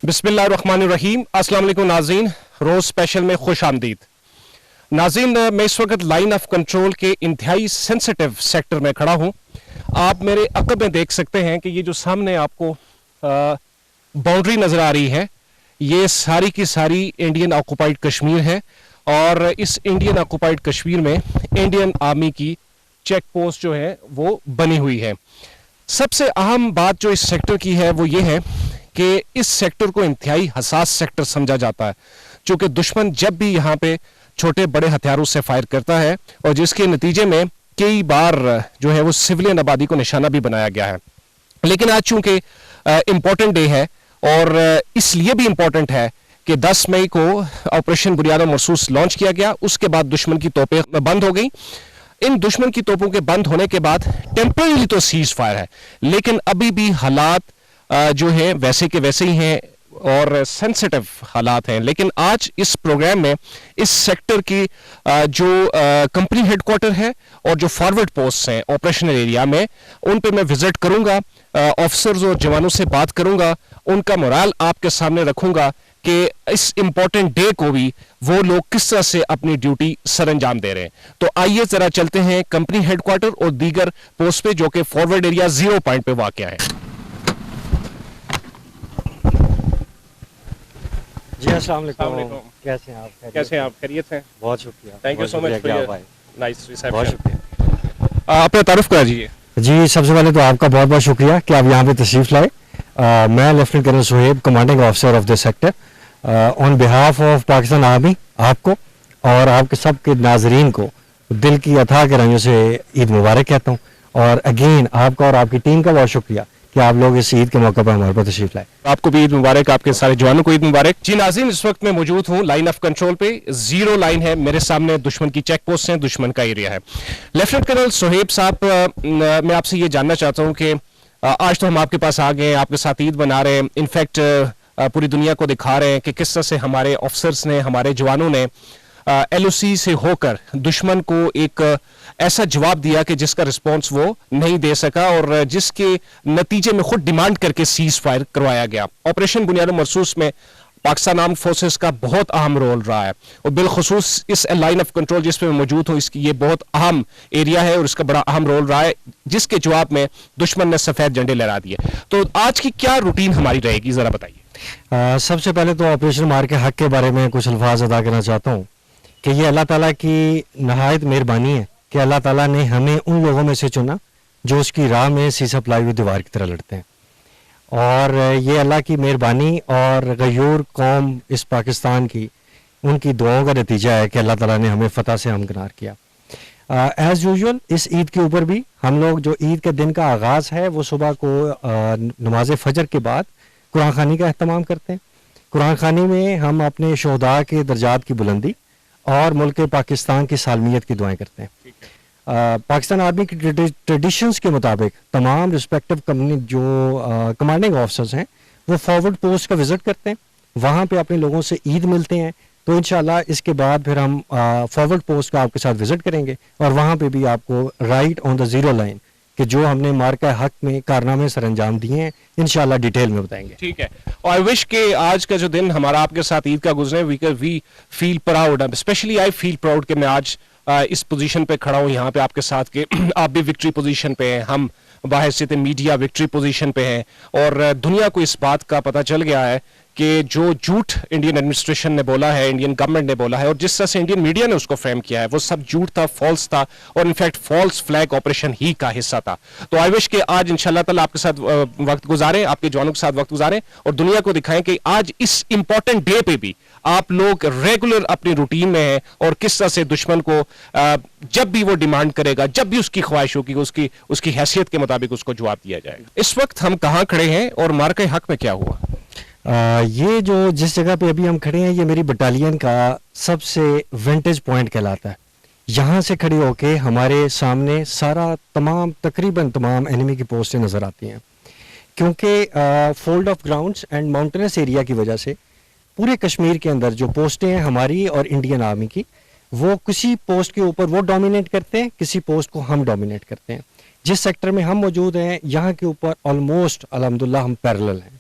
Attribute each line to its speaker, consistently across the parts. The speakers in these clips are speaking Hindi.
Speaker 1: बिस्मिल्लाहिर्रहमानिर्रहीम। अस्सलाम वालेकुम नाज़रीन, रोज़ स्पेशल में खुश आमदीद। नाज़रीन, मैं इस वक्त लाइन ऑफ कंट्रोल के इंतहाई सेंसिटिव सेक्टर में खड़ा हूँ। आप मेरे अक़ब में देख सकते हैं कि ये जो सामने आपको बाउंड्री नज़र आ रही है, ये सारी की सारी इंडियन ऑक्युपाइड कश्मीर है और इस इंडियन ऑक्युपाइड कश्मीर में इंडियन आर्मी की चेक पोस्ट जो है वो बनी हुई है। सबसे अहम बात जो इस सेक्टर की है वो ये है कि इस सेक्टर को इंतहाई हसास सेक्टर समझा जाता है, क्योंकि दुश्मन जब भी यहाँ पे छोटे बड़े हथियारों से फायर करता है और जिसके नतीजे में कई बार जो है वो सिविलियन आबादी को निशाना भी बनाया गया है। लेकिन आज चूंकि इम्पोर्टेंट डे है और इसलिए भी इम्पोर्टेंट है कि 10 मई को ऑपरेशन बुनियाद मरसूस लॉन्च किया गया, उसके बाद दुश्मन की तोपें बंद हो गई। इन दुश्मन की तोपों के बंद होने के बाद टेम्पररी तो सीज फायर है, लेकिन अभी भी हालात जो है वैसे के वैसे ही हैं और सेंसिटिव हालात हैं। लेकिन आज इस प्रोग्राम में इस सेक्टर की जो कंपनी हेडक्वार्टर है और जो फॉरवर्ड पोस्ट हैं ऑपरेशनल एरिया में, उन पे मैं विजिट करूंगा, ऑफिसर्स और जवानों से बात करूंगा, उनका मोराल आपके सामने रखूंगा कि इस इंपॉर्टेंट डे को भी वो लोग किस तरह से अपनी ड्यूटी सरंजाम दे रहे हैं। तो आइए जरा चलते हैं कंपनी हेडक्वार्टर और दीगर पोस्ट पे जो कि फॉरवर्ड एरिया 0 पॉइंट पे वाक़या है।
Speaker 2: जी अस्सलाम वालेकुम। कैसे हैं आप?
Speaker 1: खैरियत हैं?
Speaker 2: बहुत शुक्रिया,
Speaker 1: thank you so much for your nice reception.
Speaker 2: बहुत शुक्रिया।
Speaker 1: अपना तारुफ करा दीजिए।
Speaker 2: जी सबसे पहले तो आपका बहुत बहुत शुक्रिया कि आप यहाँ पे तशरीफ लाए। मैं lieutenant colonel Suhaib, commanding officer of this sector, on behalf of Pakistan army आपको और आपके सब के नाजरीन को दिल की अथाह गहराइयों से ईद मुबारक कहता हूँ। और अगेन आपका और आपकी टीम का बहुत शुक्रिया कि आप लोग इस ईद के मौके पर हमारे पर तशरीफ लाए।
Speaker 1: आपको भी ईद मुबारक, आपके सारे जवानों को ईद मुबारक। जी नाज़रीन, इस वक्त मैं मौजूद हूँ लाइन ऑफ कंट्रोल पे। 0 लाइन है, मेरे सामने दुश्मन की चेक पोस्ट है, दुश्मन का एरिया है। लेफ्टिनेंट कर्नल सुहेब साहब, मैं आपसे ये जानना चाहता हूँ कि आज तो हम आपके पास आ गए, आपके साथ ईद बना रहे हैं, इनफैक्ट पूरी दुनिया को दिखा रहे हैं कि किस तरह से हमारे ऑफिसर्स ने, हमारे जवानों ने LOC से होकर दुश्मन को एक ऐसा जवाब दिया कि जिसका रिस्पांस वो नहीं दे सका और जिसके नतीजे में खुद डिमांड करके सीज फायर करवाया गया। ऑपरेशन बुनियाद मरसूस में पाकिस्तान आर्म फोर्सेस का बहुत अहम रोल रहा है और बिलखुसूस इस लाइन ऑफ कंट्रोल जिस पे मैं मौजूद हूँ, इसकी ये बहुत अहम एरिया है और इसका बड़ा अहम रोल रहा है, जिसके जवाब में दुश्मन ने सफेद झंडे लहरा दिए। तो आज की क्या रूटीन हमारी रहेगी, जरा बताइए।
Speaker 2: सबसे पहले तो ऑपरेशन मार के हक के बारे में कुछ अल्फाज अदा करना चाहता हूँ कि ये अल्लाह ताला की नहायत मेहरबानी है कि अल्लाह ताला ने हमें उन लोगों में से चुना जो उसकी राह में सीसा पलाई हुई दीवार की तरह लड़ते हैं। और ये अल्लाह की मेहरबानी और गयूर कौम इस पाकिस्तान की उनकी दुआओं का नतीजा है कि अल्लाह ताला ने हमें फ़तह से हमकिनार किया। एज़ यूजुअल इस ईद के ऊपर भी हम लोग जो ईद के दिन का आगाज़ है वो सुबह को नमाज फ़जर के बाद कुरान ख़ानी का अहतमाम करते हैं। कुरान ख़ानी में हम अपने शोहदा के दर्जात की बुलंदी और मुल्क पाकिस्तान की सालमियत की दुआएं करते हैं। पाकिस्तान आर्मी की ट्रेडिशंस के मुताबिक तमाम रिस्पेक्टिव कंपनी जो कमांडिंग ऑफिसर्स हैं वो फॉरवर्ड पोस्ट का विज़िट करते हैं, वहाँ पे अपने लोगों से ईद मिलते हैं। तो इंशाल्लाह इसके बाद फिर हम फॉरवर्ड पोस्ट का आपके साथ विज़िट करेंगे और वहाँ पे भी आपको राइट ऑन द 0 लाइन कि जो हमने मार्का हक में कारनामे सर अंजाम दिए हैं इंशाल्लाह डिटेल में बताएंगे।
Speaker 1: ठीक है, और आई विश कि आज का जो दिन हमारा आपके साथ ईद का गुजरे, we feel proud, specially I feel proud कि मैं आज इस पोजीशन पे खड़ा हूँ यहाँ पे आपके साथ के आप भी विक्ट्री पोजीशन पे हैं, हम बाहर मीडिया विक्ट्री पोजीशन पे हैं और दुनिया को इस बात का पता चल गया है कि जो झूठ इंडियन एडमिनिस्ट्रेशन ने बोला है, इंडियन गवर्नमेंट ने बोला है और जिस तरह से इंडियन मीडिया ने उसको फ्रेम किया है, वो सब झूठ था, फॉल्स था और इनफैक्ट फॉल्स फ्लैग ऑपरेशन ही का हिस्सा था। तो आई विश कि आज इंशाल्लाह ताला आपके साथ वक्त गुजारें, आपके जवानों के साथ वक्त गुजारें और दुनिया को दिखाएं कि आज इस इंपॉर्टेंट डे पे भी आप लोग रेगुलर अपनी रूटीन में हैं और किस तरह से दुश्मन को जब भी वो डिमांड करेगा, जब भी उसकी ख्वाहिश होगी, उसकी हैसियत के मुताबिक उसको जवाब दिया जाएगा। इस वक्त हम कहाँ खड़े हैं और मार्के हक में क्या हुआ?
Speaker 2: ये जो जिस जगह पे अभी हम खड़े हैं ये मेरी बटालियन का सबसे विंटेज पॉइंट कहलाता है। यहाँ से खड़े होके हमारे सामने तकरीबन तमाम एनिमी की पोस्टें नज़र आती हैं, क्योंकि fold of grounds and mountainous area की वजह से पूरे कश्मीर के अंदर जो पोस्टें हैं हमारी और इंडियन आर्मी की, वो किसी पोस्ट के ऊपर वो डोमिनेट करते हैं, किसी पोस्ट को हम डोमिनेट करते हैं। जिस सेक्टर में हम मौजूद हैं यहाँ के ऊपर ऑलमोस्ट अल्हम्दुलिल्लाह हम पैरेलल हैं।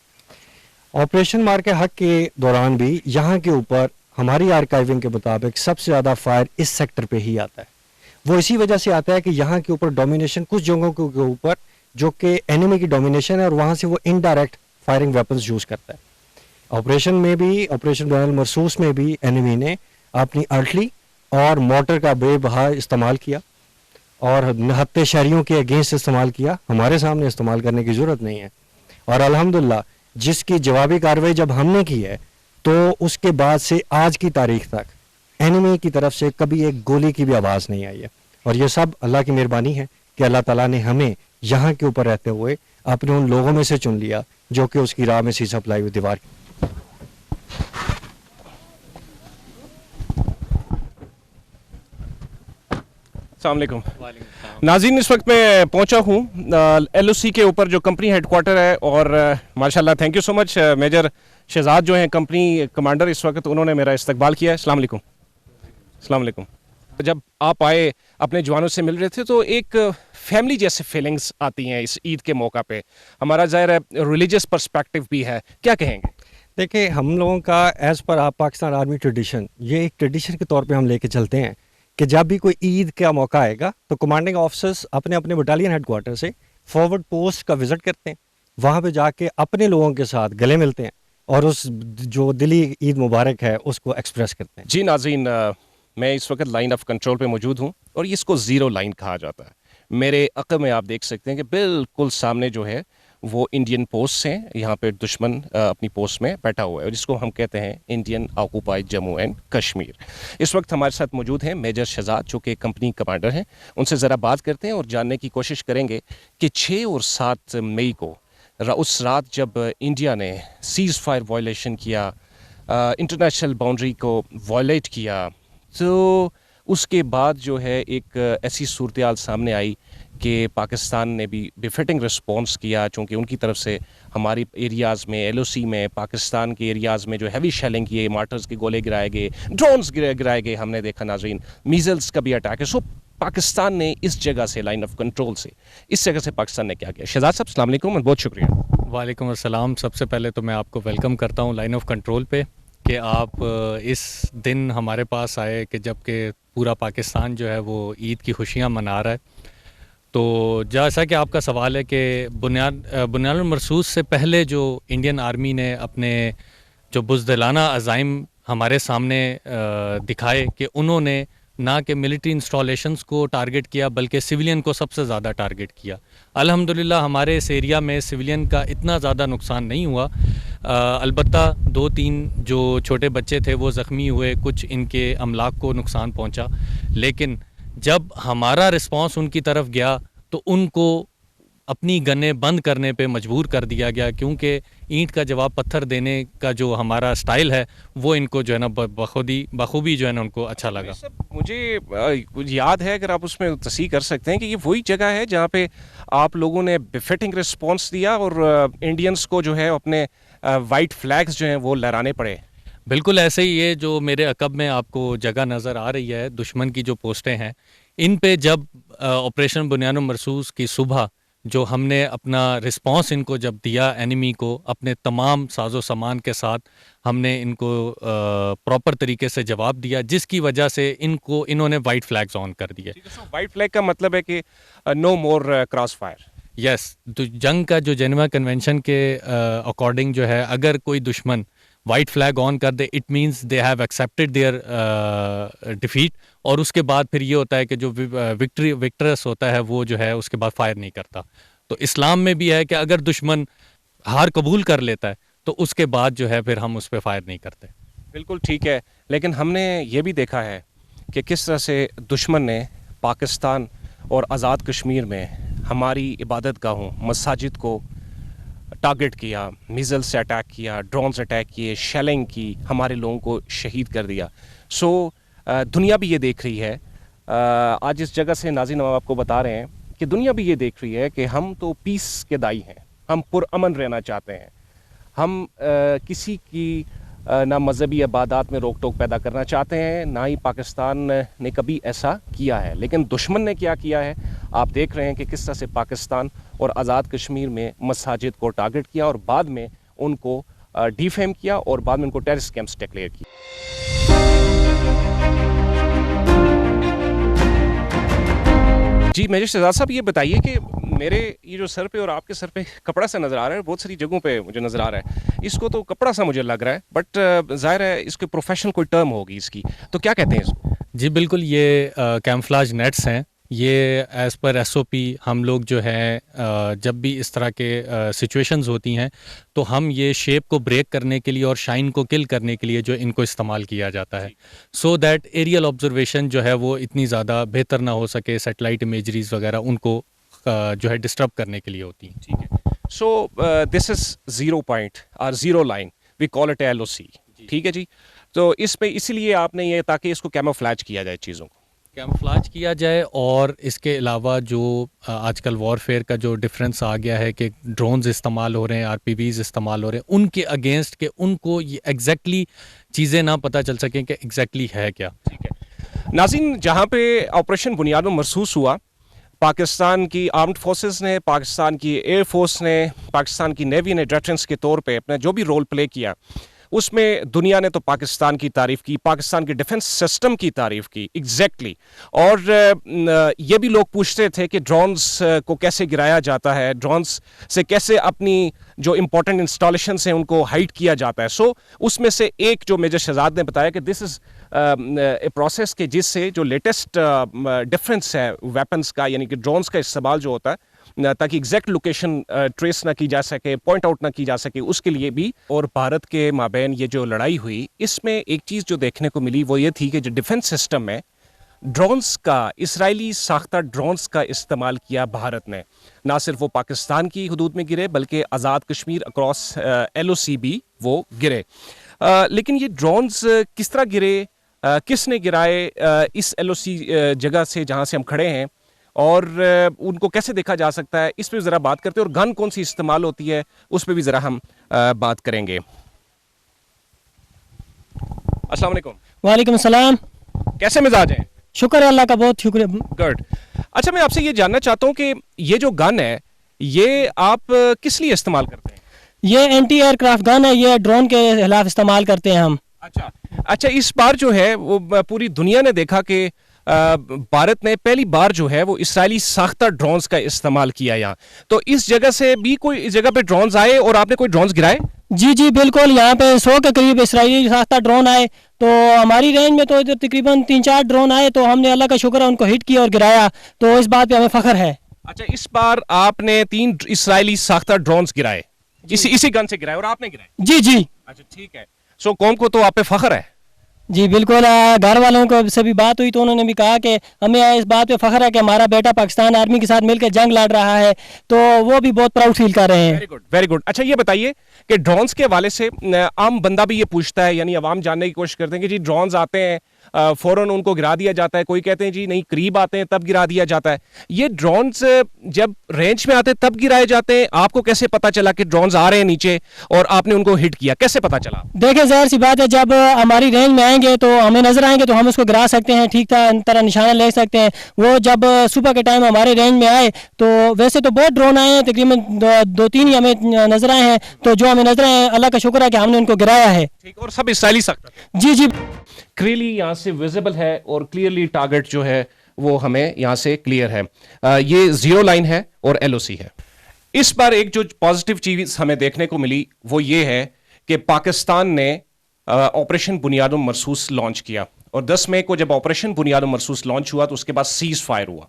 Speaker 2: ऑपरेशन मार के हक के दौरान भी यहाँ के ऊपर हमारी आर्काइविंग के मुताबिक सबसे ज़्यादा फायर इस सेक्टर पे ही आता है। वो इसी वजह से आता है कि यहाँ के ऊपर डोमिनेशन कुछ जगहों के ऊपर जो कि एनिमी की डोमिनेशन है और वहाँ से वो इनडायरेक्ट फायरिंग वेपन्स यूज़ करता है। ऑपरेशन में भी, ऑपरेशन बुनियानुल मरसूस में भी एनिमी ने अपनी आर्टली और मोटर का बेबहा इस्तेमाल किया और निहत्ते शहरियों के अगेंस्ट इस्तेमाल किया। हमारे सामने इस्तेमाल करने की ज़रूरत नहीं है। और अल्हम्दुलिल्लाह जिसकी जवाबी कार्रवाई जब हमने की है तो उसके बाद से आज की तारीख तक एनिमी की तरफ से कभी एक गोली की भी आवाज़ नहीं आई है। और ये सब अल्लाह की मेहरबानी है कि अल्लाह ताला ने हमें यहाँ के ऊपर रहते हुए अपने उन लोगों में से चुन लिया जो कि उसकी राह में सीसा पलाई हुई दीवार।
Speaker 1: अस्सलाम वालेकुम नाज़रीन, इस वक्त मैं पहुंचा हूं LOC के ऊपर जो कंपनी हेडक्वार्टर है और माशाल्लाह thank you so much major Shahzad जो हैं कंपनी कमांडर इस वक्त उन्होंने मेरा इस्तकबाल किया है। अस्सलाम वालेकुम। अस्सलाम वालेकुम। जब आप आए अपने जवानों से मिल रहे थे तो एक फैमिली जैसे फीलिंग्स आती हैं इस ईद के मौका पे। हमारा ज़ाहिर है रिलीजियस पर्सपेक्टिव भी है, क्या कहेंगे?
Speaker 2: देखिए हम लोगों का एज़ पर आप पाकिस्तान आर्मी ट्रेडिशन, ये एक ट्रेडिशन के तौर पे हम लेके चलते हैं कि जब भी कोई ईद का मौका आएगा तो कमांडिंग ऑफिसर्स अपने अपने बटालियन हेडक्वार्टर से फॉरवर्ड पोस्ट का विज़िट करते हैं, वहाँ पे जाके अपने लोगों के साथ गले मिलते हैं और उस जो दिली ईद मुबारक है उसको एक्सप्रेस करते हैं।
Speaker 1: जी नाज़रीन, मैं इस वक्त लाइन ऑफ कंट्रोल पे मौजूद हूँ और इसको ज़ीरो लाइन कहा जाता है। मेरे अक़ब में आप देख सकते हैं कि बिल्कुल सामने जो है वो इंडियन पोस्ट हैं। यहाँ पे दुश्मन अपनी पोस्ट में बैठा हुआ है और जिसको हम कहते हैं Indian occupied Jammu and Kashmir. इस वक्त हमारे साथ मौजूद हैं मेजर शहजाद जो कि कंपनी कमांडर हैं। उनसे ज़रा बात करते हैं और जानने की कोशिश करेंगे कि 6 और 7 मई को उस रात जब इंडिया ने सीज़ फायर वायलेशन किया, इंटरनेशनल बाउंड्री को वायलेट किया, तो उसके बाद जो है एक ऐसी सूरत सामने आई कि पाकिस्तान ने भी बिफिटिंग रिस्पॉन्स किया, चूँकि उनकी तरफ से हमारी एरियाज़ में LOC में पाकिस्तान के एरियाज़ में जो हैवी शेलिंग किए, मार्टर्स के गोले गिराए गए, ड्रोन्स गिराए गए, हमने देखा नाज़रीन, मीज़ल्स का भी अटैक है। सो पाकिस्तान ने इस जगह से लाइन ऑफ कंट्रोल से इस जगह से पाकिस्तान ने क्या किया? शहजाद साहब अस्सलाम वालेकुम और बहुत शुक्रिया।
Speaker 3: वालेकुम अस्सलाम। सबसे पहले तो मैं आपको वेलकम करता हूँ लाइन ऑफ कंट्रोल पे कि आप इस दिन हमारे पास आए कि जबकि पूरा पाकिस्तान जो है वो ईद की खुशियाँ मना रहा है। तो जैसा कि आपका सवाल है कि बुनियानुल मरसूस से पहले जो इंडियन आर्मी ने अपने जो बुज़दिलाना अज़ाइम हमारे सामने दिखाए कि उन्होंने ना कि मिलिट्री इंस्टॉलेशंस को टारगेट किया बल्कि सिविलियन को सबसे ज़्यादा टारगेट किया। अल्हम्दुलिल्लाह हमारे इस एरिया में सिविलियन का इतना ज़्यादा नुकसान नहीं हुआ। अलबत्ता 2-3 जो छोटे बच्चे थे वो ज़ख्मी हुए, कुछ इनके अमलाक को नुकसान पहुंचा। लेकिन जब हमारा रिस्पांस उनकी तरफ गया तो उनको अपनी गनें बंद करने पे मजबूर कर दिया गया, क्योंकि ईंट का जवाब पत्थर देने का जो हमारा स्टाइल है वो इनको जो है ना बखूबी जो है ना उनको अच्छा लगा।
Speaker 1: मुझे याद है, अगर आप उसमें तस्सीह कर सकते हैं, कि ये वही जगह है जहाँ पे आप लोगों ने बिफिटिंग रिस्पॉन्स दिया और इंडियंस को जो है अपने वाइट फ्लैग्स जो हैं वो लहराने पड़े।
Speaker 3: बिल्कुल ऐसे ही ये जो मेरे अकब में आपको जगह नज़र आ रही है, दुश्मन की जो पोस्टें हैं, इन पे जब ऑपरेशन बुनियानुल मरसूस की सुबह जो हमने अपना रिस्पांस इनको जब दिया एनिमी को, अपने तमाम साजो सामान के साथ हमने इनको प्रॉपर तरीके से जवाब दिया, जिसकी वजह से इन्होंने वाइट फ्लैग्स ऑन कर दिए।
Speaker 1: वाइट फ्लैग का मतलब है कि नो मोर क्रॉस फायर।
Speaker 3: यस, तो जंग का जो जेनेवा कन्वेंशन के अकॉर्डिंग जो है, अगर कोई दुश्मन वाइट फ्लैग ऑन कर दे, it means they have accepted their defeat, और उसके बाद फिर ये होता है कि जो विक्टरस होता है वो जो है उसके बाद फायर नहीं करता। तो इस्लाम में भी है कि अगर दुश्मन हार कबूल कर लेता है तो उसके बाद जो है फिर हम उस पर फायर नहीं करते।
Speaker 1: बिल्कुल ठीक है, लेकिन हमने ये भी देखा है कि किस तरह से दुश्मन ने पाकिस्तान और आज़ाद कश्मीर में हमारी इबादत गाहों, मसाजिद को टारगेट किया, मिज़ल से अटैक किया, ड्रोन से अटैक किए, शेलिंग की, हमारे लोगों को शहीद कर दिया। सो दुनिया भी ये देख रही है। आज इस जगह से नाज़रीन हम आपको बता रहे हैं कि दुनिया भी ये देख रही है कि हम तो पीस के दाई हैं, हम पुरअमन रहना चाहते हैं, हम किसी की ना मजहबी इबादत में रोक टोक पैदा करना चाहते हैं, ना ही पाकिस्तान ने कभी ऐसा किया है। लेकिन दुश्मन ने क्या किया है, आप देख रहे हैं कि किस तरह से पाकिस्तान और आज़ाद कश्मीर में मसाजिद को टारगेट किया और बाद में उनको डिफेम किया और बाद में उनको टेररिस्ट कैंप्स डिक्लेयर किया। जी मेजर शहजाद साहब, ये बताइए कि मेरे ये जो सर पे और आपके सर पे कपड़ा सा नज़र आ रहा है, बहुत सारी जगहों पे मुझे नज़र आ रहा है, इसको तो कपड़ा सा मुझे लग रहा है, बट जाहिर है इसके प्रोफेशनल कोई टर्म होगी इसकी, तो क्या कहते हैं इसको?
Speaker 3: जी बिल्कुल, ये कैमफ्लाज नेट्स हैं। ये एज़ पर एसओपी हम लोग जो है जब भी इस तरह के सिचुएशंस होती हैं तो हम ये शेप को ब्रेक करने के लिए और शाइन को किल करने के लिए जो इनको इस्तेमाल किया जाता है, सो दैट एरियल ऑब्जर्वेशन जो है वो इतनी ज़्यादा बेहतर ना हो सके, सैटेलाइट इमेजरीज वगैरह उनको जो है डिस्टर्ब करने के लिए होती हैं।
Speaker 1: ठीक है, सो दिस इज 0 पॉइंट और 0 line, we call it LOC। ठीक है जी, तो इसमें इसीलिए आपने ये ताकि इसको कैमोफ्लेज किया जाए, चीज़ों को
Speaker 3: कैमफ्लाज किया जाए। और इसके अलावा जो आजकल वॉरफेयर का जो डिफरेंस आ गया है कि ड्रोन्स इस्तेमाल हो रहे हैं, RPVs इस्तेमाल हो रहे हैं, उनके अगेंस्ट के उनको ये एग्जैक्टली चीज़ें ना पता चल सकें कि एग्जैक्टली है क्या।
Speaker 1: ठीक है नाज़रीन, जहाँ पे ऑपरेशन बुनियाद महसूस हुआ, पाकिस्तान की आर्म्ड फोर्सेस ने, पाकिस्तान की एयर फोर्स ने, पाकिस्तान की नेवी ने डिफेंस के तौर पे अपना जो भी रोल प्ले किया, उसमें दुनिया ने तो पाकिस्तान की तारीफ़ की, पाकिस्तान के डिफेंस सिस्टम की तारीफ़ की एग्जैक्टली। और ये भी लोग पूछते थे कि ड्रोन्स को कैसे गिराया जाता है, ड्रोन्स से कैसे अपनी जो इम्पोर्टेंट इंस्टॉलेशंस हैं उनको हाइड किया जाता है। सो उसमें से एक जो मेजर शहजाद ने बताया कि दिस इज़ ए प्रोसेस के जिससे जो लेटेस्ट डिफरेंस है वेपन्स का, यानी कि ड्रोन्स का इस्तेमाल जो होता है ताकि एग्जैक्ट लोकेशन ट्रेस ना की जा सके, पॉइंट आउट ना की जा सके, उसके लिए भी। और भारत के माबैन ये जो लड़ाई हुई, इसमें एक चीज़ जो देखने को मिली वो ये थी कि जो डिफेंस सिस्टम है ड्रोन्स का, इसराइली साख्ता ड्रोन्स का इस्तेमाल किया भारत ने। ना सिर्फ वो पाकिस्तान की हदूद में गिरे बल्कि आज़ाद कश्मीर अक्रॉस LOC भी वो गिरे। लेकिन ये ड्रोन्स किस तरह गिरे, किसने गिराए इस LOC जगह से जहाँ से हम खड़े हैं, और उनको कैसे देखा जा सकता है, इस पर ज़रा बात करते हैं। और गन कौन सी इस्तेमाल होती है उस पर भी ज़रा हम बात करेंगे। अस्सलाम वालेकुम।
Speaker 4: वालेकुम सलाम।
Speaker 1: कैसे मिजाज हैं?
Speaker 4: शुक्र है अल्लाह का, बहुत शुक्रिया।
Speaker 1: गुड। अच्छा, मैं आपसे ये जानना चाहता हूँ कि ये जो गन है ये आप किस लिए इस्तेमाल करते हैं?
Speaker 4: ये एंटी एयरक्राफ्ट गन है, ये ड्रोन के खिलाफ इस्तेमाल करते हैं हम।
Speaker 1: अच्छा, इस बार जो है वो पूरी दुनिया ने देखा कि भारत ने पहली बार जो है वो इसराइली साख्ता ड्रोन्स का इस्तेमाल किया यहाँ। तो इस जगह से भी कोई इस जगह पे ड्रोन्स आए और आपने कोई ड्रोन्स गिराए?
Speaker 4: जी जी बिल्कुल, यहाँ पे 100 के करीब इसराइली साख्ता ड्रोन आए। तो हमारी रेंज में तो इधर तकरीबन 3-4 ड्रोन आए, तो हमने अल्लाह का शुक्र है उनको हिट किया और गिराया, तो इस बात पे हमें फख्र है।
Speaker 1: अच्छा, इस बार आपने 3 इसराइली साख्ता ड्रोन्स गिराए, इसी गन से गिराए और आपने गिराए?
Speaker 4: जी जी।
Speaker 1: अच्छा ठीक है, सो कौम को तो आप पे फख्र है?
Speaker 4: जी बिल्कुल, घर वालों को से भी बात हुई तो उन्होंने भी कहा कि हमें इस बात पे फख्र है कि हमारा बेटा पाकिस्तान आर्मी के साथ मिलकर जंग लड़ रहा है, तो वो भी बहुत प्राउड फील कर रहे हैं।
Speaker 1: Very good, very good. अच्छा, ये बताइए कि ड्रोन्स के हवाले से आम बंदा भी ये पूछता है, यानी अवाम जानने की कोशिश करते हैं कि जी ड्रोन्स आते हैं फ़ौरन उनको गिरा दिया जाता है, कोई कहते हैं जी नहीं करीब आते हैं तब गिरा दिया जाता है। ये ड्रोन्स जब रेंज में आते हैं तब गिराए जाते हैं, आपको कैसे पता चला कि ड्रोन्स आ रहे हैं नीचे और आपने उनको हिट किया, कैसे पता चला?
Speaker 4: देखिए जाहिर सी बात है, जब हमारी रेंज में आएंगे तो हमें नजर आएंगे तो हम उसको गिरा सकते हैं, ठीक तरह निशाना ले सकते हैं। वो जब सुबह के टाइम हमारे रेंज में आए तो वैसे तो बहुत ड्रोन आए हैं, तकरीबन 2-3 ही हमें नजर आए हैं, तो जो हमें नजर आए अल्लाह का शुक्र है कि हमने उनको गिराया है।
Speaker 1: ठीक, और सब इसराइली सकता?
Speaker 4: जी जी,
Speaker 1: क्लियरली यहाँ से विजिबल है और क्लियरली टारगेट जो है वो हमें यहाँ से क्लियर है। ये 0 लाइन है और LOC है। इस बार एक जो पॉजिटिव चीज हमें देखने को मिली वो ये है कि पाकिस्तान ने ऑपरेशन बुनियाद मरसूस लॉन्च किया, और 10 मई को जब ऑपरेशन बुनियाद मरसूस लॉन्च हुआ तो उसके बाद सीज फायर हुआ।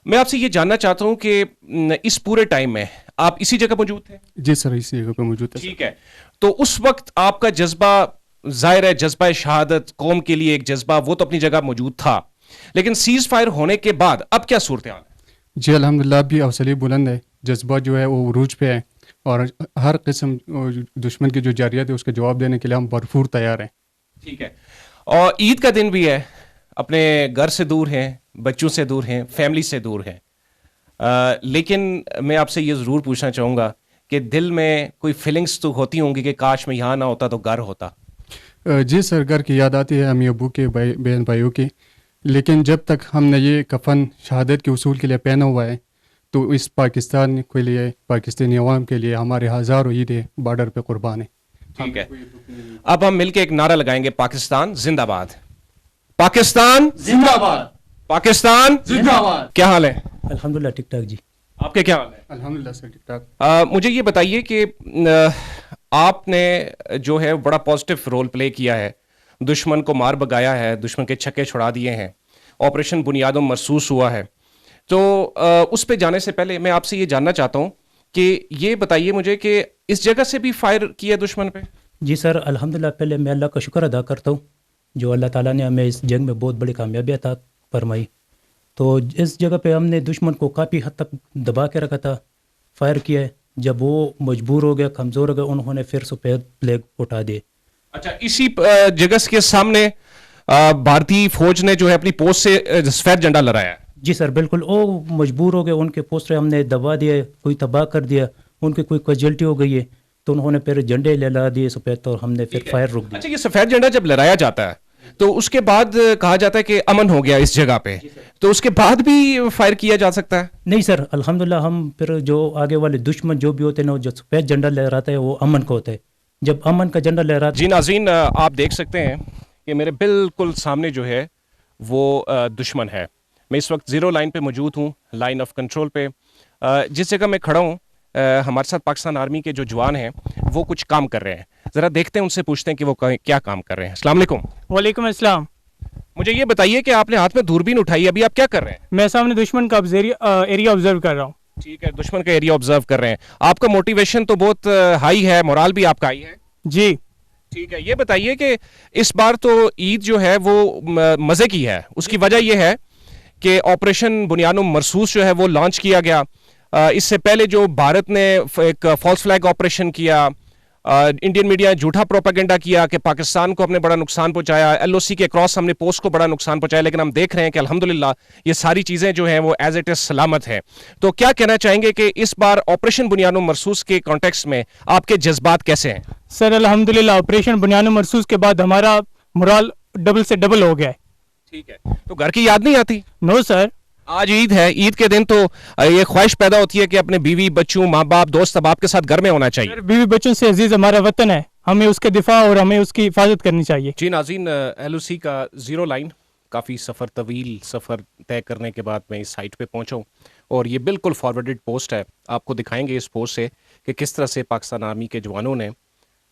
Speaker 1: मैं आपसे ये जानना चाहता हूं कि इस पूरे टाइम में आप इसी जगह मौजूद थे?
Speaker 5: जी सर, इसी जगह पे मौजूद थे।
Speaker 1: ठीक है, तो उस वक्त आपका जज्बा, जाहिर है जज्बा शहादत, कौम के लिए एक जज्बा, वो तो अपनी जगह मौजूद था, लेकिन सीज फायर होने के बाद अब क्या सूरत हाल है?
Speaker 5: जी अल्हम्दुलिल्लाह, भी हौसले बुलंद है, जज्बा जो है वो उरूज पे है, और हर किस्म दुश्मन की जो जारियत है उसके जवाब देने के लिए हम भरपूर तैयार हैं।
Speaker 1: ठीक है, और ईद का दिन भी है, अपने घर से दूर हैं, बच्चों से दूर हैं, फैमिली से दूर हैं, लेकिन मैं आपसे ये ज़रूर पूछना चाहूँगा कि दिल में कोई फीलिंग्स तो होती होंगी कि काश मैं यहाँ ना होता तो घर होता?
Speaker 5: जी सर, घर की याद आती है, अम्मी अबू के, बहन भाइयों की, लेकिन जब तक हमने ये कफन शहादत के उसूल के लिए पहना हुआ है तो इस पाकिस्तान के लिए, पाकिस्तानी अवाम के लिए हमारे हज़ारों ईदें बॉर्डर पे कुर्बान है।
Speaker 1: ठीक है, अब हम मिलके एक नारा लगाएंगे, पाकिस्तान जिंदाबाद, पाकिस्तान
Speaker 6: जिंदाबाद,
Speaker 1: पाकिस्तान
Speaker 6: जिंदाबाद।
Speaker 1: क्या हाल है?
Speaker 6: अल्हम्दुलिल्लाह ठीक ठाक जी।
Speaker 1: आपके क्या हाल है?
Speaker 5: अल्हम्दुलिल्लाह सर ठीक ठाक।
Speaker 1: मुझे ये बताइए कि आपने जो है बड़ा पॉजिटिव रोल प्ले किया है, दुश्मन को मार भगाया है, दुश्मन के छक्के छुड़ा दिए हैं, ऑपरेशन बुनियादों महसूस हुआ है। तो उस पे जाने से पहले मैं आपसे ये जानना चाहता हूँ कि ये बताइए मुझे कि इस जगह से भी फायर किया दुश्मन पे?
Speaker 6: जी सर अल्हम्दुलिल्लाह, पहले मैं अल्लाह का शुक्र अदा करता हूँ जो अल्लाह ताला ने हमें इस जंग में बहुत बड़ी कामयाबी अता फरमाई। तो इस जगह पे हमने दुश्मन को काफ़ी हद तक दबा के रखा था, फायर किया है। जब वो मजबूर हो गया, कमज़ोर हो गया, उन्होंने फिर सफ़ेद फ्लैग उठा दिए।
Speaker 1: अच्छा, इसी जगह के सामने भारतीय फौज ने जो है अपनी पोस्ट से सफेद झंडा लहराया है?
Speaker 6: जी सर बिल्कुल, वो मजबूर हो गए, उनके पोस्टर हमने दबा दिए, कोई तबाह कर दिया, उनकी कोई कैजुअल्टी हो गई है, तो उन्होंने फिर झंडे लहरा दिए सफ़ेद, तो हमने फिर फायर रोक दी।
Speaker 1: अच्छा, ये सफेद झंडा जब लहराया जाता है तो उसके बाद कहा जाता है कि अमन हो गया इस जगह पे, तो उसके बाद भी फायर किया जा सकता है?
Speaker 6: नहीं सर अल्हम्दुलिल्लाह, हम फिर जो आगे वाले दुश्मन जो भी होते हैं ना, जो सफ़ेद झंडा लहराता है वो अमन का होता है। जब अमन का झंडा लहराता
Speaker 1: जी नाज़रीन, आप देख सकते हैं कि मेरे बिल्कुल सामने जो है वो दुश्मन है। मैं इस वक्त ज़ीरो लाइन पे मौजूद हूँ, लाइन ऑफ कंट्रोल पे। जिस जगह मैं खड़ा हूँ, हमारे साथ पाकिस्तान आर्मी के जो जवान हैं वो कुछ काम कर रहे हैं। ज़रा देखते हैं, उनसे पूछते हैं कि वो क्या काम कर रहे हैं। अस्सलाम वालेकुम।
Speaker 7: वालेकुम अस्सलाम।
Speaker 1: मुझे ये बताइए कि आपने हाथ में दूरबीन उठाई, अभी आप क्या कर रहे हैं?
Speaker 7: मैं सामने दुश्मन का एरिया ऑब्जर्व कर रहा हूँ।
Speaker 1: ठीक है, दुश्मन का एरिया ऑब्जर्व कर रहे हैं। आपका मोटिवेशन तो बहुत हाई है, मोराल भी आपका हाई है
Speaker 7: जी।
Speaker 1: ठीक है, ये बताइए कि इस बार तो ईद जो है वो मज़े की है। उसकी वजह यह है कि ऑपरेशन बुनियादो मरसूस जो है वो लॉन्च किया गया। इससे पहले जो भारत ने एक फॉल्स फ्लैग ऑपरेशन किया, इंडियन मीडिया ने झूठा प्रोपेगेंडा किया कि पाकिस्तान को हमने बड़ा नुकसान पहुंचाया, एलओसी के क्रॉस हमने पोस्ट को बड़ा नुकसान पहुंचाया, लेकिन हम देख रहे हैं कि अल्हम्दुलिल्लाह ये सारी चीज़ें जो हैं वो एज इट इज़ सलामत है। तो क्या कहना चाहेंगे कि इस बार ऑपरेशन बुनियादो मरसूस के कॉन्टेक्स्ट में आपके जज्बात कैसे हैं?
Speaker 7: सर अल्हम्दुलिल्लाह, ऑपरेशन बुनियादो मरसूस के बाद हमारा मोराल डबल से डबल हो गया है।
Speaker 1: ठीक है, तो घर की याद नहीं आती?
Speaker 7: No sir.
Speaker 1: आज ईद है, ईद के दिन तो ये ख्वाहिश पैदा होती है कि अपने बीवी बच्चों, माँ बाप, दोस्त अब आपके साथ घर में होना चाहिए।
Speaker 7: सर बीवी बच्चों से अजीज हमारा वतन है, हमें उसके दिफा और हमें उसकी हिफाजत करनी चाहिए।
Speaker 1: जी नाज़रीन, एलओसी का ज़ीरो लाइन, काफ़ी सफ़र तवील सफ़र तय करने के बाद मैं इस साइट पे पहुंचा हूँ और ये बिल्कुल फॉरवर्डेड पोस्ट है। आपको दिखाएंगे इस पोस्ट से कि किस तरह से पाकिस्तान आर्मी के जवानों ने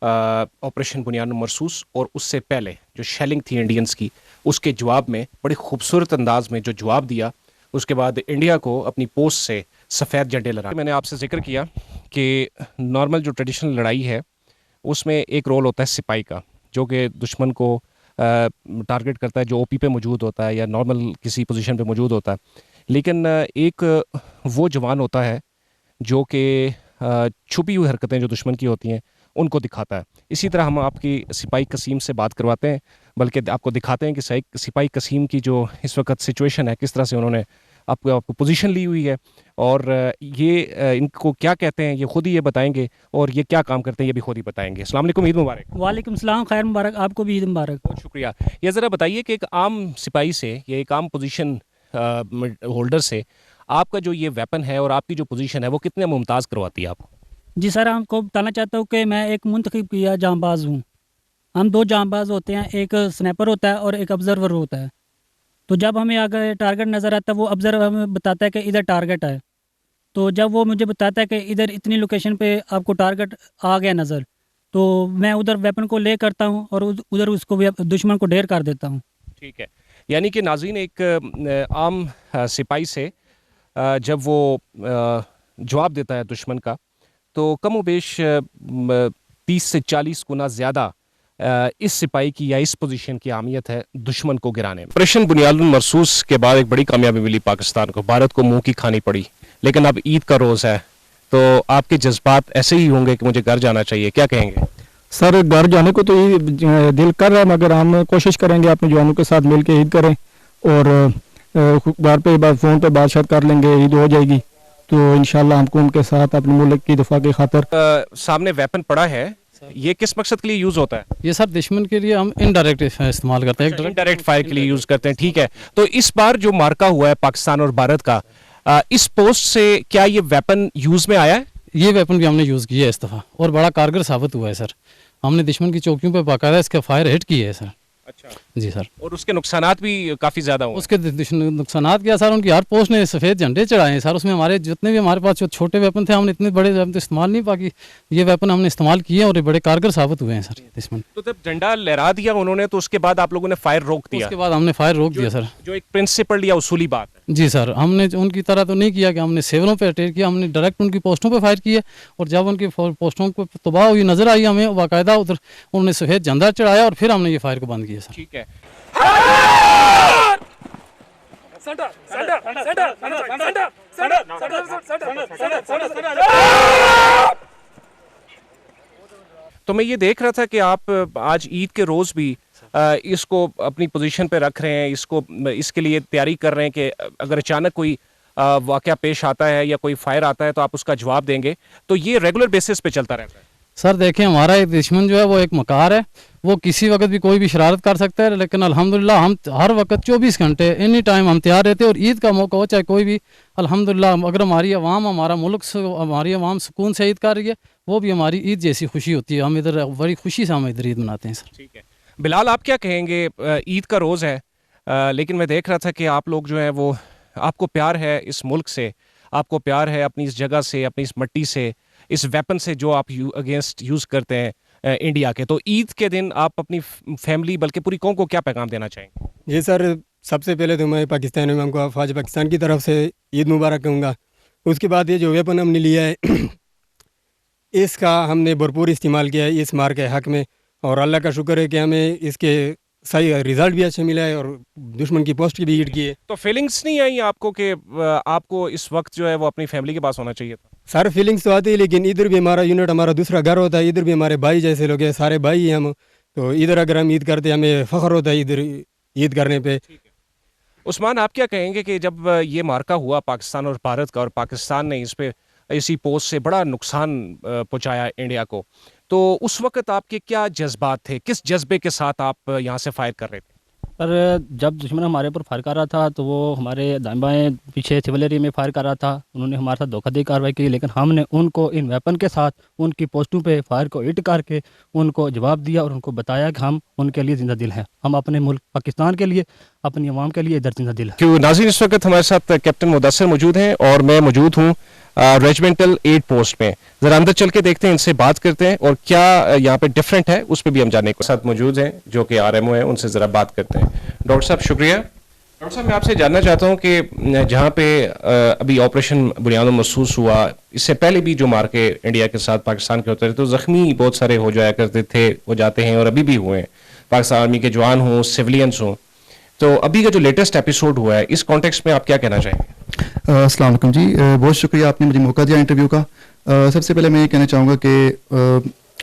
Speaker 1: ऑपरेशन बुनियादो मरसूस और उससे पहले जो शेलिंग थी इंडियंस की, उसके जवाब में बड़ी खूबसूरत अंदाज में जो जवाब दिया, उसके बाद इंडिया को अपनी पोस्ट से सफ़ेद झंडे लहराए। मैंने आपसे जिक्र किया कि नॉर्मल जो ट्रेडिशनल लड़ाई है उसमें एक रोल होता है सिपाही का, जो कि दुश्मन को टारगेट करता है, जो ओपी पे मौजूद होता है या नॉर्मल किसी पोजीशन पे मौजूद होता है। लेकिन एक वो जवान होता है जो कि छुपी हुई हरकतें जो दुश्मन की होती हैं उनको दिखाता है। इसी तरह हम आपकी सिपाही कसीम से बात करवाते हैं, बल्कि आपको दिखाते हैं कि सिपाही कसीम की जो इस वक्त सिचुएशन है, किस तरह से उन्होंने आपको पोजीशन ली हुई है और ये इनको क्या कहते हैं ये खुद ही ये बताएंगे और ये क्या काम करते हैं ये भी खुद ही बताएंगे। अस्सलाम वालेकुम, ईद मुबारक।
Speaker 4: वालेकुम सलाम, खैर मुबारक, आपको भी ईद मुबारक।
Speaker 1: बहुत शुक्रिया। ये ज़रा बताइए कि एक आम सिपाही से या एक आम पोजीशन होल्डर से आपका जो ये वेपन है और आपकी जो पोजीशन है वो कितने मुमताज़ करवाती है आपको?
Speaker 4: जी सर, आपको बताना चाहता हूँ कि मैं एक मुंतखब किया जांबाज हूँ। हम दो जांबाज होते हैं, एक स्नैपर होता है और एक ऑब्जर्वर होता है। तो जब हमें आगे टारगेट नज़र आता है, वो ऑब्जर्वर हमें बताता है कि इधर टारगेट है। तो जब वो मुझे बताता है कि इधर इतनी लोकेशन पे आपको टारगेट आ गया नज़र, तो मैं उधर वेपन को ले करता हूँ और उधर उसको भी दुश्मन को ढेर कर देता हूँ।
Speaker 1: ठीक है, यानी कि नाज़रीन एक आम सिपाही से जब वो जवाब देता है दुश्मन का, तो कम बेश 30 से 40 गुना ज़्यादा इस सिपाही की या इस पोजीशन की अहमियत है दुश्मन को गिराने में। ऑपरेशन बुनियादो मरसूस के बाद एक बड़ी कामयाबी मिली पाकिस्तान को, भारत को मुंह की खानी पड़ी, लेकिन अब ईद का रोज़ है तो आपके जज्बात ऐसे ही होंगे कि मुझे घर जाना चाहिए, क्या कहेंगे?
Speaker 8: सर घर जाने को तो ये दिल कर रहा है, मगर हम कोशिश करेंगे अपने जवानों के साथ मिल के ईद करें और घर पे फ़ोन पे बातचीत कर लेंगे, ईद हो जाएगी तो इंशाल्लाह हमको उनके साथ अपने मुल्क की दफा की खातिर।
Speaker 1: सामने वेपन पड़ा है, ये किस मकसद के लिए यूज होता है?
Speaker 9: ये सर दुश्मन के लिए हम इनडायरेक्ट इस्तेमाल करते हैं,
Speaker 1: डायरेक्ट फायर के लिए यूज करते हैं। ठीक है, तो इस बार जो मार्का हुआ है पाकिस्तान और भारत का, इस पोस्ट से क्या ये वेपन यूज में आया है?
Speaker 9: ये वेपन भी हमने यूज़ किया है इस दफ़ा और बड़ा कारगर साबित हुआ है सर। हमने दुश्मन की चौकियों पे बाकायदा इसका फायर हिट किए है सर।
Speaker 1: अच्छा,
Speaker 9: जी सर।
Speaker 1: और उसके नुकसानात भी काफ़ी ज़्यादा हुए।
Speaker 9: उसके नुकसानात क्या सर, उनकी हर पोस्ट ने सफ़ेद झंडे चढ़ाए हैं सर। उसमें हमारे जितने भी हमारे पास जो छोटे वेपन थे, हमने इतने बड़े वेपन तो इस्तेमाल नहीं, बाकी ये वेपन हमने इस्तेमाल किए और ये बड़े कारगर साबित हुए हैं सर दुश्मन।
Speaker 1: तो जब झंडा लहरा दिया उन्होंने तो उसके बाद आप लोगों ने फायर रोक दिया?
Speaker 9: उसके बाद हमने फायर रोक दिया सर।
Speaker 1: जो एक प्रिंसिपल या उसूली बात है।
Speaker 9: जी सर, हमने उनकी तरह तो नहीं किया कि हमने सिविलों पे अटैक किया, हमने डायरेक्ट उनकी पोस्टों पे फायर किया। और जब उनकी पोस्टों को तबाह हुई नजर आई हमें, बाकायदा उधर उन्होंने सफ़ेद झंडा चढ़ाया और फिर हमने ये फायर को बंद किया सर।
Speaker 1: ठीक है। तो मैं ये देख रहा था कि आप आज ईद के रोज़ भी इसको अपनी पोजीशन पे रख रहे हैं, इसको इसके लिए तैयारी कर रहे हैं कि अगर अचानक कोई वाक़या पेश आता है या कोई फायर आता है तो आप उसका जवाब देंगे। तो ये रेगुलर बेसिस पे चलता रहता है?
Speaker 9: सर देखें, हमारा एक दुश्मन जो है वो एक मकार है, वो किसी वक्त भी कोई भी शरारत कर सकता है, लेकिन अल्हम्दुलिल्लाह हम हर वक्त 24 घंटे एनी टाइम हम तैयार रहते हैं। और ईद का मौका हो चाहे कोई भी, अल्हम्दुलिल्लाह अगर हमारी आवाम, हमारा मुल्क, हमारी आवाम सुकून से ईद कर रही है, वो भी हमारी ईद जैसी खुशी होती है। हम इधर बड़ी खुशी से हम इधर ईद मनाते हैं सर।
Speaker 1: ठीक है बिलाल, आप क्या कहेंगे? ईद का रोज़ है, लेकिन मैं देख रहा था कि आप लोग जो है वो, आपको प्यार है इस मुल्क से, आपको प्यार है अपनी इस जगह से, अपनी इस मिट्टी से, इस वेपन से जो आप अगेंस्ट यूज़ करते हैं इंडिया के। तो ईद के दिन आप अपनी फैमिली बल्कि पूरी कौम को क्या पैगाम देना चाहेंगे?
Speaker 10: जी सर, सबसे पहले तो मैं पाकिस्तान में हमको अफवाज पाकिस्तान की तरफ से ईद मुबारक कहूँगा। उसके बाद ये जो वेपन हमने लिया है इसका हमने भरपूर इस्तेमाल किया है इस मार के हक़ में, और अल्लाह का शुक्र है कि हमें इसके सही रिज़ल्ट भी अच्छे मिला है और दुश्मन की पोस्ट भी हिट की है।
Speaker 1: तो फीलिंग्स नहीं आई आपको कि आपको इस वक्त जो है वो अपनी फैमिली के पास होना चाहिए था?
Speaker 10: सर फीलिंग्स तो आती है, लेकिन इधर भी हमारा यूनिट, हमारा दूसरा घर होता है, इधर भी हमारे भाई जैसे लोग हैं, सारे भाई हैं हम। तो इधर अगर हम ईद करते हमें फ़ख्र होता है इधर ईद करने पे।
Speaker 1: उस्मान, आप क्या कहेंगे कि जब ये मार्का हुआ पाकिस्तान और भारत का, और पाकिस्तान ने इसी पोस्ट से बड़ा नुकसान पहुंचाया इंडिया को, तो उस वक्त आपके क्या जज्बात थे? किस जज्बे के साथ आप यहाँ से फायर कर रहे थे?
Speaker 11: पर जब दुश्मन हमारे ऊपर फायर कर रहा था तो वो हमारे दाएं बाएं पीछे सिविल एरिया में फायर कर रहा था। उन्होंने हमारे साथ धोखाधड़ी कार्रवाई की, लेकिन हमने उनको इन वेपन के साथ उनकी पोस्टों पे फायर को हिट करके उनको जवाब दिया और उनको बताया कि हम उनके लिए जिंदा दिल हैं, हम अपने मुल्क पाकिस्तान के लिए, अपनी आवाम के लिए इधर जिंदा दिल है।
Speaker 1: क्यों नाज़रीन, इस वक्त हमारे साथ कैप्टन मुदस्सिर मौजूद हैं और मैं मौजूद हूँ रेजिमेंटल 8 पोस्ट में। जरा अंदर चल के देखते हैं, इनसे बात करते हैं और क्या यहाँ पे डिफरेंट है उस पर भी हम जानने को साथ मौजूद हैं जो कि RMO है, उनसे जरा बात करते हैं। डॉक्टर साहब शुक्रिया। डॉक्टर साहब, मैं आपसे जानना चाहता हूँ कि जहाँ पे अभी ऑपरेशन बुनियाद महसूस हुआ, इससे पहले भी जो मार के इंडिया के साथ पाकिस्तान के होते थे तो जख्मी बहुत सारे हो जाया करते थे, हो जाते हैं और अभी भी हुए हैं, पाकिस्तान आर्मी के जवान हों, सिविलियंस हों। तो अभी का जो लेटेस्ट एपिसोड हुआ है, इस कॉन्टेक्स्ट में आप क्या कहना चाहेंगे?
Speaker 12: अस्सलाम वालेकुम जी, बहुत शुक्रिया आपने मुझे मौका दिया इंटरव्यू का। सबसे पहले मैं ये कहना चाहूँगा कि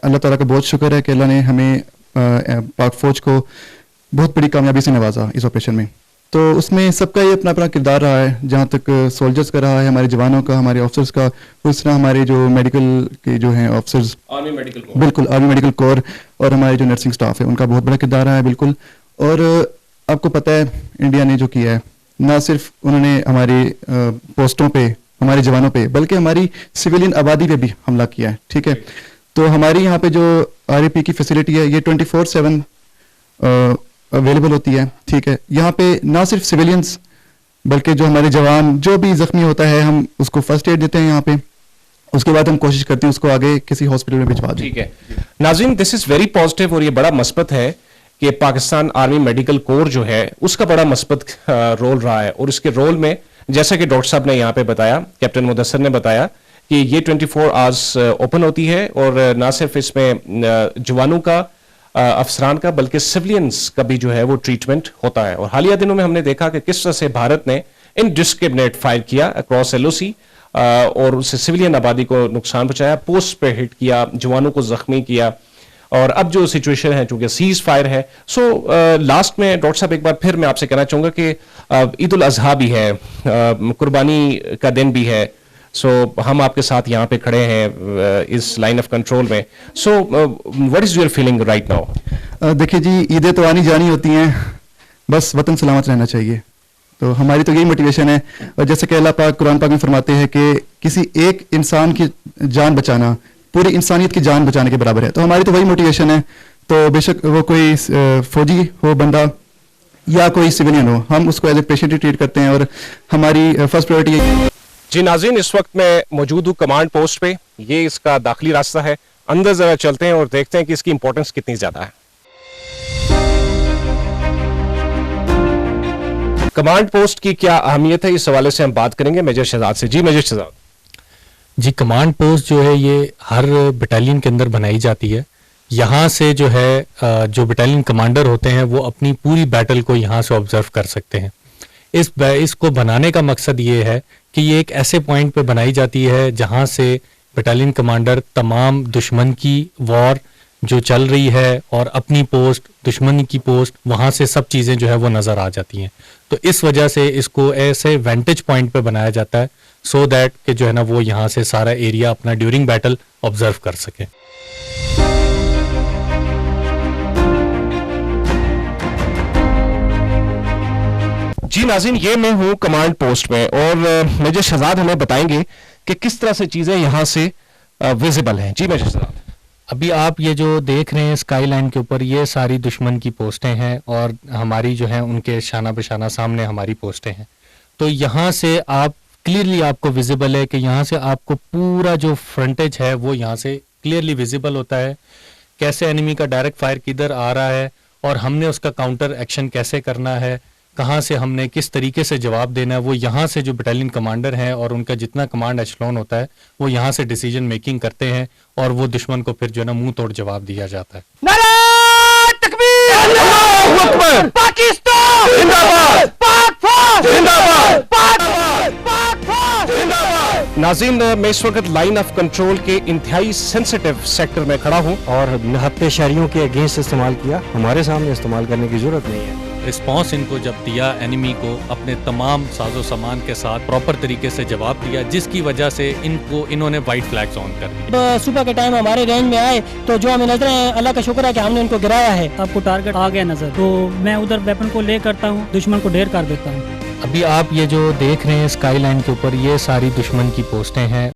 Speaker 12: अल्लाह ताला का बहुत शुक्र है कि अल्लाह ने हमें पाक फ़ौज को बहुत बड़ी कामयाबी से नवाजा इस ऑपरेशन में। तो उसमें सबका ये अपना अपना किरदार रहा है, जहाँ तक सोल्जर्स का रहा है, हमारे जवानों का, हमारे ऑफिसर्स का, उस तरह हमारे जो मेडिकल के जो हैं ऑफिसर्स,
Speaker 1: आर्मी मेडिकल कोर,
Speaker 12: बिल्कुल आर्मी मेडिकल कोर, और हमारे जो नर्सिंग स्टाफ है उनका बहुत बड़ा किरदार रहा है बिल्कुल। और आपको पता है इंडिया ने जो किया है, ना सिर्फ उन्होंने हमारी पोस्टों पे, हमारे जवानों पे, बल्कि हमारी सिविलियन आबादी पे भी हमला किया है। ठीक है, तो हमारी यहाँ पे जो RAP की फैसिलिटी है ये 24/7 अवेलेबल होती है। ठीक है, यहाँ पे ना सिर्फ सिविलियंस बल्कि जो हमारे जवान जो भी जख्मी होता है हम उसको फर्स्ट एड देते हैं यहाँ पे, उसके बाद हम कोशिश करते हैं उसको आगे किसी हॉस्पिटल में भिजवा दें।
Speaker 1: ठीक है नाज़रीन, दिस इज वेरी पॉजिटिव और ये बड़ा मस्बत है कि पाकिस्तान आर्मी मेडिकल कोर जो है उसका बड़ा मस्बत रोल रहा है। और इसके रोल में जैसा कि डॉक्टर साहब ने यहाँ पे बताया, कैप्टन मुदस्सिर ने बताया कि ये 24 आवर्स ओपन होती है और ना सिर्फ इसमें जवानों का, अफसरान का, बल्कि सिविलियंस का भी जो है वो ट्रीटमेंट होता है। और हालिया दिनों में हमने देखा कि किस तरह से भारत ने इनडिस्क्रिमिनेट फायर किया अक्रॉस LOC और उससे सिविलियन आबादी को नुकसान पहुंचाया, पोस्ट पे हिट किया, जवानों को जख्मी किया। और अब जो सिचुएशन है चूंकि सीज फायर है, सो लास्ट में डॉक्टर साहब एक बार फिर मैं आपसे कहना चाहूंगा कि ईद उल अजहा भी है, कुर्बानी का दिन भी है, सो हम आपके साथ यहाँ पे खड़े हैं इस लाइन ऑफ कंट्रोल में। So what is your feeling right now?
Speaker 12: देखिए जी, ईदें तो आनी जानी होती हैं, बस वतन सलामत रहना चाहिए, तो हमारी तो यही मोटिवेशन है। और जैसे कि अल्लाह पाक कुरान पाक में फरमाते हैं कि किसी एक इंसान की जान बचाना पूरी इंसानियत की जान बचाने के बराबर है। तो हमारी तो वही मोटिवेशन है। तो बेशक वो कोई फौजी हो बंदा या कोई सिविलियन हो, हम उसको एज ए पेशेंट ही ट्रीट करते हैं और हमारी फर्स्ट प्रायोरिटी है।
Speaker 1: जी नाज़रीन, इस वक्त मैं मौजूद हूँ कमांड पोस्ट पे। ये इसका दाखिली रास्ता है, अंदर जरा चलते हैं और देखते हैं कि इसकी इंपॉर्टेंस कितनी ज्यादा है। कमांड पोस्ट की क्या अहमियत है, इस हवाले से हम बात करेंगे मेजर शहजाद से। जी मेजर शहजाद।
Speaker 3: जी, कमांड पोस्ट जो है ये हर बटालियन के अंदर बनाई जाती है। यहाँ से जो है जो बटालियन कमांडर होते हैं वो अपनी पूरी बैटल को यहाँ से ऑब्जर्व कर सकते हैं। इसको बनाने का मकसद ये है कि ये एक ऐसे पॉइंट पे बनाई जाती है जहाँ से बटालियन कमांडर तमाम दुश्मन की वॉर जो चल रही है और अपनी पोस्ट, दुश्मन की पोस्ट, वहाँ से सब चीज़ें जो है वो नज़र आ जाती हैं। तो इस वजह से इसको ऐसे वेंटेज पॉइंट पे बनाया जाता है सो दैट कि जो है ना वो यहाँ से सारा एरिया अपना ड्यूरिंग बैटल ऑब्जर्व कर सके।
Speaker 1: जी नाज़रीन, ये मैं हूँ कमांड पोस्ट में और मेजर शहजाद हमें बताएंगे कि किस तरह से चीज़ें यहाँ से विजिबल हैं। जी मेजर शहजाद।
Speaker 3: अभी आप ये जो देख रहे हैं स्काई लाइन के ऊपर, ये सारी दुश्मन की पोस्टें हैं और हमारी जो है उनके शाना बशाना सामने हमारी पोस्टें हैं। तो यहाँ से आप क्लियरली आपको विजिबल है कि यहाँ से आपको पूरा जो फ्रंटेज है वो यहाँ से क्लियरली विजिबल होता है, कैसे एनिमी का डायरेक्ट फायर किधर आ रहा है और हमने उसका काउंटर एक्शन कैसे करना है, कहाँ से हमने किस तरीके से जवाब देना है। वो यहाँ से जो बटालियन कमांडर हैं और उनका जितना कमांड एचलॉन होता है वो यहाँ से डिसीजन मेकिंग करते हैं और वो दुश्मन को फिर जो है ना मुंह तोड़ जवाब दिया जाता है।
Speaker 13: नारे तकबीर, अल्लाहू अकबर, पाकिस्तान जिंदाबाद, पाक फौज जिंदाबाद, पाक फौज जिंदाबाद।
Speaker 1: नाज़रीन, मैं इस वक्त लाइन ऑफ कंट्रोल के इंतहाई सेंसिटिव सेक्टर में खड़ा हूँ
Speaker 2: और निहत्ते शहरियों के अगेंस्ट इस्तेमाल किया, हमारे सामने इस्तेमाल करने की जरूरत नहीं है।
Speaker 3: रिस्पांस इनको जब दिया, एनिमी को अपने तमाम साजो सामान के साथ प्रॉपर तरीके से जवाब दिया, जिसकी वजह से इन्होंने वाइट फ्लैग्स ऑन कर दिए।
Speaker 4: सुबह के टाइम हमारे रेंज में आए तो जो हमें नजर है, अल्लाह का शुक्र है कि हमने उनको गिराया है।
Speaker 14: आपको टारगेट आ गया नजर, तो मैं उधर वेपन को ले करता हूँ, दुश्मन को ढेर कर देता हूँ।
Speaker 3: अभी आप ये जो देख रहे हैं स्काई लाइन के ऊपर, ये सारी दुश्मन की पोस्टें हैं